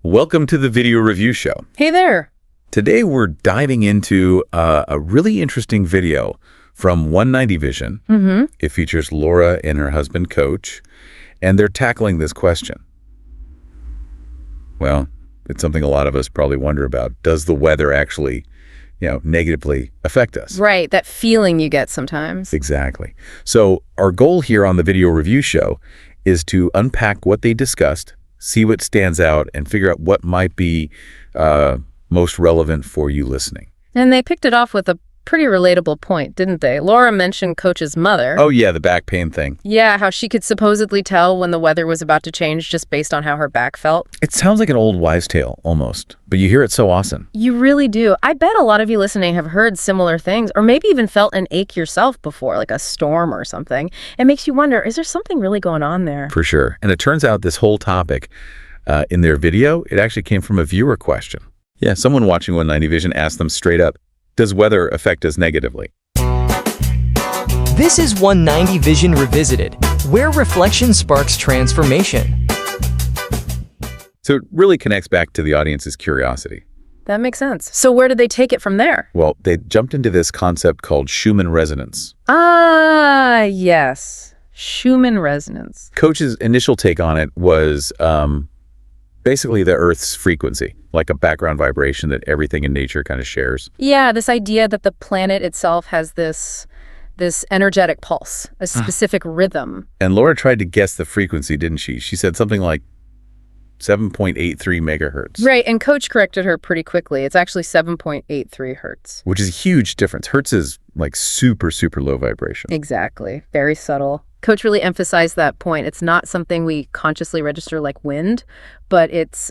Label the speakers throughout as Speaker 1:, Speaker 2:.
Speaker 1: Welcome to the video review show.
Speaker 2: Hey there.
Speaker 1: Today we're diving into a really interesting video from 190 Vision. It features Laura and her husband, Coach, and they're tackling this question. Well, it's something a lot of us probably wonder about. Does the weather actually, negatively affect us?
Speaker 2: Right, that feeling you get sometimes.
Speaker 1: Exactly. So our goal here on the video review show is to unpack what they discussed, see what stands out, and figure out what might be most relevant for you listening.
Speaker 2: And they picked it off with a pretty relatable point, didn't they? Laura mentioned Coach's mother.
Speaker 1: Oh, yeah, the back pain thing.
Speaker 2: Yeah, how she could supposedly tell when the weather was about to change just based on how her back felt.
Speaker 1: It sounds like an old wives' tale, almost, but you hear it so often.
Speaker 2: You really do. I bet a lot of you listening have heard similar things, or maybe even felt an ache yourself before, like a storm or something. It makes you wonder, is there something really going on there?
Speaker 1: For sure. And it turns out this whole topic in their video, it actually came from a viewer question. Yeah, someone watching 190 Vision asked them straight up, does weather affect us negatively?
Speaker 3: This is 190 Vision Revisited, where reflection sparks transformation.
Speaker 1: So it really connects back to the audience's curiosity.
Speaker 2: That makes sense. So where did they take it from there?
Speaker 1: Well, they jumped into this concept called Schumann resonance.
Speaker 2: Ah, yes. Schumann resonance.
Speaker 1: Coach's initial take on it was basically the Earth's frequency, like a background vibration that everything in nature kind of shares.
Speaker 2: Yeah, this idea that the planet itself has this energetic pulse, a specific rhythm.
Speaker 1: And Laura tried to guess the frequency, didn't she? She said something like 7.83 megahertz.
Speaker 2: Right, and Coach corrected her pretty quickly. It's actually 7.83 hertz.
Speaker 1: Which is a huge difference. Hertz is like super, super low vibration.
Speaker 2: Exactly. Very subtle. Coach really emphasized that point. It's not something we consciously register like wind, but it's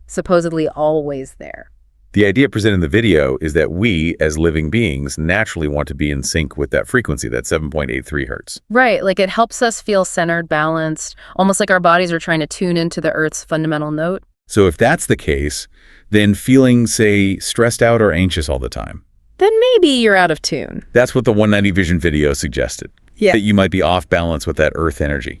Speaker 2: supposedly always there.
Speaker 1: The idea presented in the video is that we, as living beings, naturally want to be in sync with that frequency, that 7.83 hertz.
Speaker 2: Right, like it helps us feel centered, balanced, almost like our bodies are trying to tune into the Earth's fundamental note.
Speaker 1: So if that's the case, then feeling, say, stressed out or anxious all the time,
Speaker 2: then maybe you're out of tune.
Speaker 1: That's what the 190 Vision video suggested.
Speaker 2: Yeah.
Speaker 1: That you might be off balance with that Earth energy.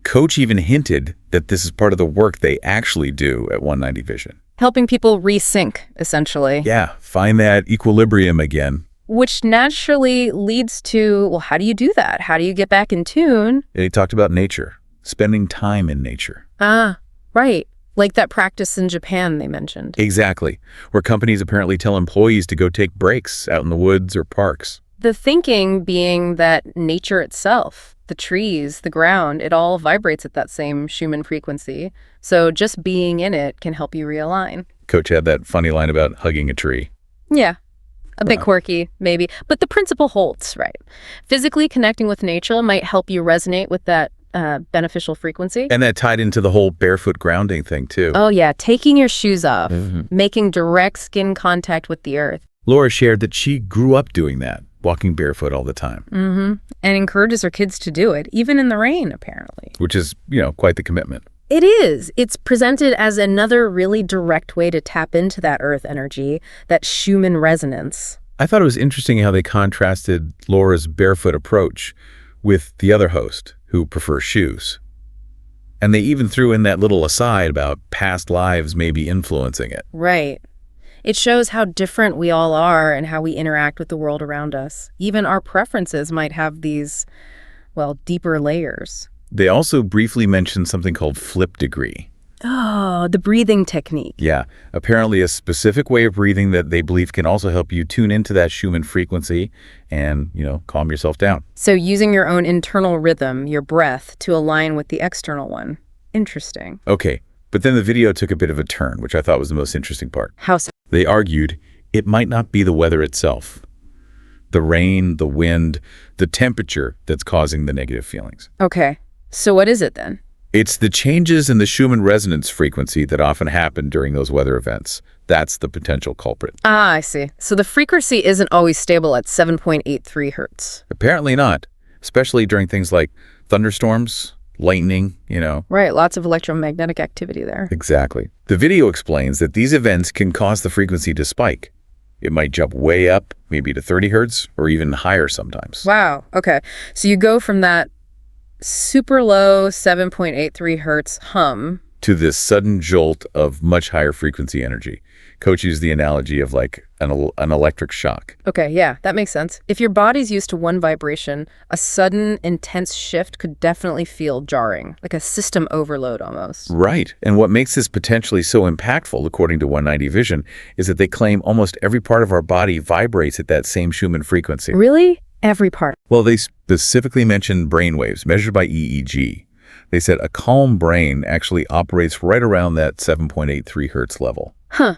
Speaker 1: Coach even hinted that this is part of the work they actually do at 190 Vision.
Speaker 2: Helping people resync, essentially.
Speaker 1: Yeah, find that equilibrium again.
Speaker 2: Which naturally leads to, well, how do you do that? How do you get back in tune?
Speaker 1: And he talked about nature, spending time in nature.
Speaker 2: Ah, right. Like that practice in Japan they mentioned.
Speaker 1: Exactly, where companies apparently tell employees to go take breaks out in the woods or parks.
Speaker 2: The thinking being that nature itself, the trees, the ground, it all vibrates at that same Schumann frequency. So just being in it can help you realign.
Speaker 1: Coach had that funny line about hugging a tree.
Speaker 2: Yeah, a bit quirky, maybe. But the principle holds, right? Physically connecting with nature might help you resonate with that beneficial frequency.
Speaker 1: And that tied into the whole barefoot grounding thing, too.
Speaker 2: Oh, yeah. Taking your shoes off, making direct skin contact with the earth.
Speaker 1: Laura shared that she grew up doing that, walking barefoot all the time.
Speaker 2: And encourages her kids to do it, even in the rain, apparently.
Speaker 1: Which is, quite the commitment.
Speaker 2: It is. It's presented as another really direct way to tap into that earth energy, that Schumann resonance.
Speaker 1: I thought it was interesting how they contrasted Laura's barefoot approach with the other host, who prefers shoes. And they even threw in that little aside about past lives maybe influencing it.
Speaker 2: Right. It shows how different we all are and how we interact with the world around us. Even our preferences might have these, well, deeper layers.
Speaker 1: They also briefly mentioned something called flip degree.
Speaker 2: Oh, the breathing technique.
Speaker 1: Yeah, apparently a specific way of breathing that they believe can also help you tune into that Schumann frequency and, calm yourself down.
Speaker 2: So using your own internal rhythm, your breath, to align with the external one. Interesting.
Speaker 1: Okay, but then the video took a bit of a turn, which I thought was the most interesting part.
Speaker 2: How so?
Speaker 1: They argued it might not be the weather itself, the rain, the wind, the temperature that's causing the negative feelings.
Speaker 2: Okay, so what is it then?
Speaker 1: It's the changes in the Schumann resonance frequency that often happen during those weather events. That's the potential culprit.
Speaker 2: Ah, I see. So the frequency isn't always stable at 7.83 hertz.
Speaker 1: Apparently not, especially during things like thunderstorms, lightning,
Speaker 2: Right, lots of electromagnetic activity there.
Speaker 1: Exactly. The video explains that these events can cause the frequency to spike. It might jump way up, maybe to 30 hertz, or even higher sometimes.
Speaker 2: Wow, okay. So you go from that super low 7.83 hertz hum
Speaker 1: to this sudden jolt of much higher frequency energy. Coach used the analogy of like an electric shock.
Speaker 2: Okay, yeah, that makes sense. If your body's used to one vibration, a sudden, intense shift could definitely feel jarring, like a system overload almost.
Speaker 1: Right. And what makes this potentially so impactful, according to 190 Vision, is that they claim almost every part of our body vibrates at that same Schumann frequency.
Speaker 2: Really? Every part.
Speaker 1: Well, they specifically mentioned brainwaves measured by EEG. They said a calm brain actually operates right around that 7.83 hertz level.
Speaker 2: Huh.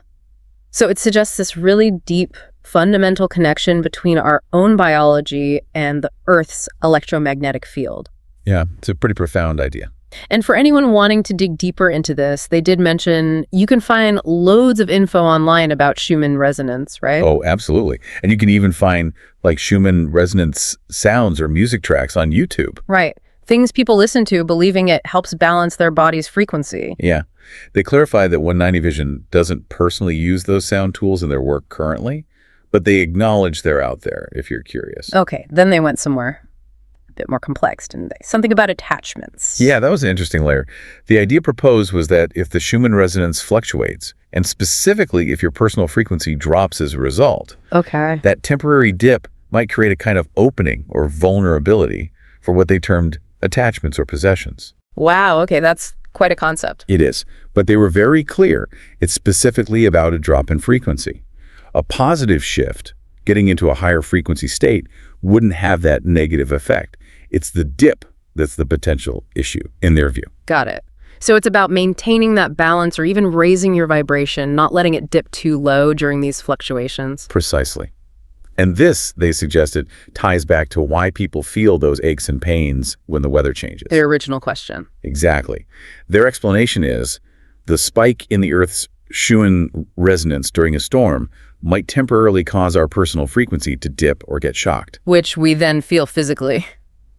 Speaker 2: So it suggests this really deep, fundamental connection between our own biology and the Earth's electromagnetic field.
Speaker 1: Yeah, it's a pretty profound idea.
Speaker 2: And for anyone wanting to dig deeper into this, they did mention you can find loads of info online about Schumann resonance, right?
Speaker 1: Oh, absolutely. And you can even find like Schumann resonance sounds or music tracks on YouTube.
Speaker 2: Right. Things people listen to believing it helps balance their body's frequency.
Speaker 1: Yeah. They clarify that 190 Vision doesn't personally use those sound tools in their work currently, but they acknowledge they're out there if you're curious.
Speaker 2: Okay, then they went somewhere a bit more complex, didn't they? Something about attachments.
Speaker 1: Yeah, that was an interesting layer. The idea proposed was that if the Schumann resonance fluctuates, and specifically if your personal frequency drops as a result,
Speaker 2: Okay.
Speaker 1: that temporary dip might create a kind of opening or vulnerability for what they termed attachments or possessions.
Speaker 2: Wow, okay, that's quite a concept.
Speaker 1: It is, but they were very clear. It's specifically about a drop in frequency. A positive shift, getting into a higher frequency state, wouldn't have that negative effect. It's the dip that's the potential issue, in their view.
Speaker 2: Got it. So it's about maintaining that balance or even raising your vibration, not letting it dip too low during these fluctuations.
Speaker 1: Precisely. And this, they suggested, ties back to why people feel those aches and pains when the weather changes.
Speaker 2: Their original question.
Speaker 1: Exactly. Their explanation is the spike in the Earth's Schumann resonance during a storm might temporarily cause our personal frequency to dip or get shocked.
Speaker 2: Which we then feel physically,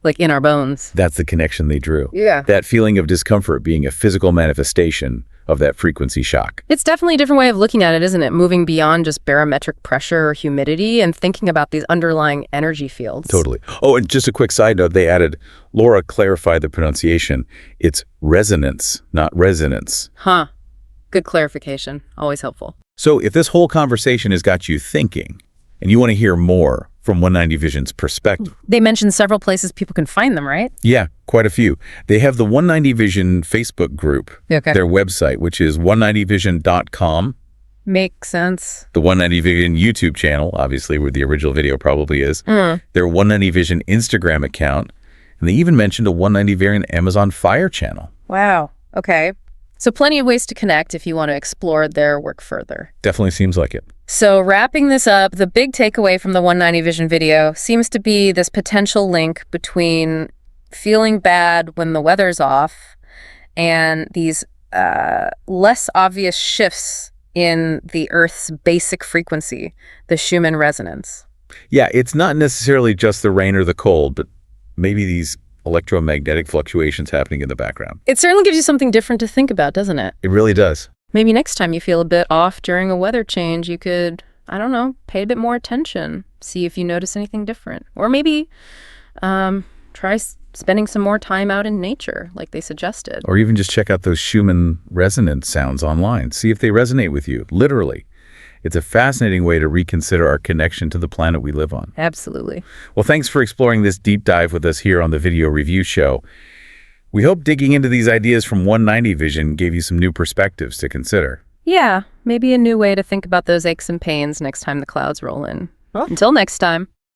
Speaker 2: like in our bones.
Speaker 1: That's the connection they drew.
Speaker 2: Yeah.
Speaker 1: That feeling of discomfort being a physical manifestation of that frequency shock.
Speaker 2: It's definitely a different way of looking at it, isn't it? Moving beyond just barometric pressure or humidity and thinking about these underlying energy fields.
Speaker 1: Totally. Oh, and just a quick side note, they added, Laura clarified the pronunciation. It's resonance, not resonance.
Speaker 2: Huh. Good clarification. Always helpful.
Speaker 1: So if this whole conversation has got you thinking, and you want to hear more from 190 Vision's perspective.
Speaker 2: They mentioned several places people can find them, right?
Speaker 1: Yeah, quite a few. They have the 190 Vision Facebook group,
Speaker 2: Okay.
Speaker 1: their website, which is 190vision.com.
Speaker 2: Makes sense.
Speaker 1: The 190 Vision YouTube channel, obviously where the original video probably is. Their 190 Vision Instagram account. And they even mentioned a 190 Vision Amazon Fire channel.
Speaker 2: Wow. Okay. So plenty of ways to connect if you want to explore their work further.
Speaker 1: Definitely seems like it.
Speaker 2: So wrapping this up, the big takeaway from the 190 Vision video seems to be this potential link between feeling bad when the weather's off and these less obvious shifts in the Earth's basic frequency, the Schumann resonance.
Speaker 1: Yeah, it's not necessarily just the rain or the cold, but maybe these electromagnetic fluctuations happening in the background.
Speaker 2: It certainly gives you something different to think about, doesn't it?
Speaker 1: It really does.
Speaker 2: Maybe next time you feel a bit off during a weather change, you could, I don't know, pay a bit more attention, see if you notice anything different. Or maybe try spending some more time out in nature, like they suggested.
Speaker 1: Or even just check out those Schumann resonance sounds online. See if they resonate with you, literally. It's a fascinating way to reconsider our connection to the planet we live on.
Speaker 2: Absolutely.
Speaker 1: Well, thanks for exploring this deep dive with us here on the Video Review Show. We hope digging into these ideas from 190 Vision gave you some new perspectives to consider.
Speaker 2: Yeah, maybe a new way to think about those aches and pains next time the clouds roll in. Until next time.